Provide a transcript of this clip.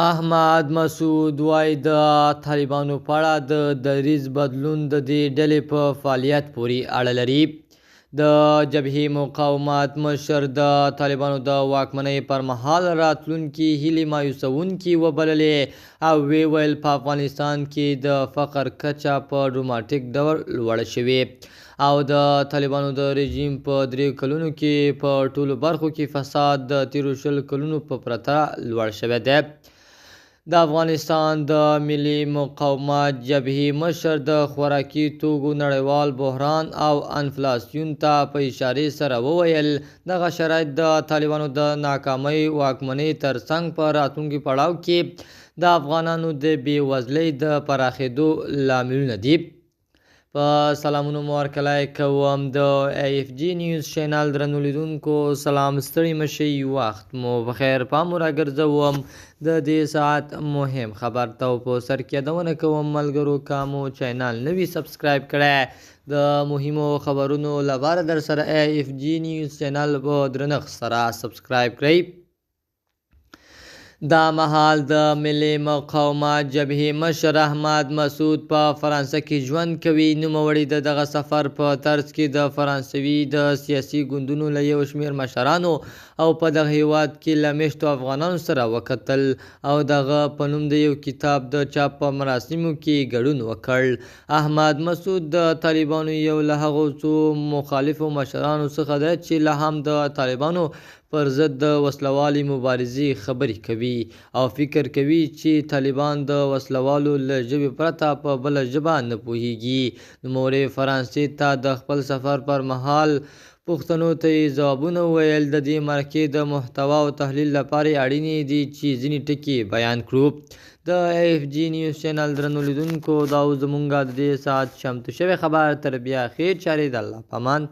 احمد مسعود وایي د طالبانو په اړه د دریځ بدلون د دې ډلې په فعالیت پورې اړه لري. د جبهې مقاومت مشر د طالبانو د واکمنۍ پر مهال راتلونکي هیلې مایوسوونکې وبللې او ویې ویل په افغانستان کې د فقر کچه په ډراماټیک ډول لوړه شوې او د طالبانو د رژیم په 3 کلونو کې په ټولو برخو کې فساد د تیرو 20 کلونو په پرتله لوړ شوی دی. د افغانستان د ملي مقاومت جبهې مشر د خوراکي توکو نړیوال بحران او انفلاسیون ته په اشارې سره وویل دغه شرایط د طالبانو د ناکامۍ واکمنۍ ترڅنګ په راتلونکي پړاو کې د افغانانو د بېوزلۍ د پراخېدو لاملونه دي. په سلامونو مو ورکلی کوم د AFG نیوز چینل درنو لیدونکو سلام ستړي مشئ وخت مو بخیر پام مو راګرځوم د دې ساعت مهم خبر ته په سر کې یادونه کوم ملګرو که مو چینل نوي سبسکرایب کړی د مهمو خبرونو لپاره در سره AFG نیوز چینل په درنښت سره سبسکرایب کړئ. دا مهال د ملي مقاومت جبهې مشر احمد مسعود په فرانسه کې ژوند کوي. نوموړي د دغه سفر په ترڅ کې د فرانسوي د سیاسي ګوندونو له یو شمېر مشرانو او په دغه هیواد کې له میشتو افغانانو سره وکتل او دغه په نوم د یو کتاب د چاپ په مراسمو کې ګډون وکړ. احمد مسعود د طالبانو یو له هغو څو مخالفو مشرانو څخه دی چې لا هم د طالبانو پر ضد د وسلوالې مبارزې خبرې کوي او فکر کوي چې طالبان د وسلوالو له ژبې پرته په بله ژبه نه پوهیږي. نوموړي فرانسې ته د خپل سفر پر مهال پوښتنو ته یې ځوابونه وویل. د دې مرکې د محتوا او تحلیل لپاره اړین دي چې ځینې ټکي بیان کړو. د AFG نیوز چینل درنو لیدونکو دا زموږ د دې ساعت چمتو شوی خبر تر بیا خیر چارې د الله په امان.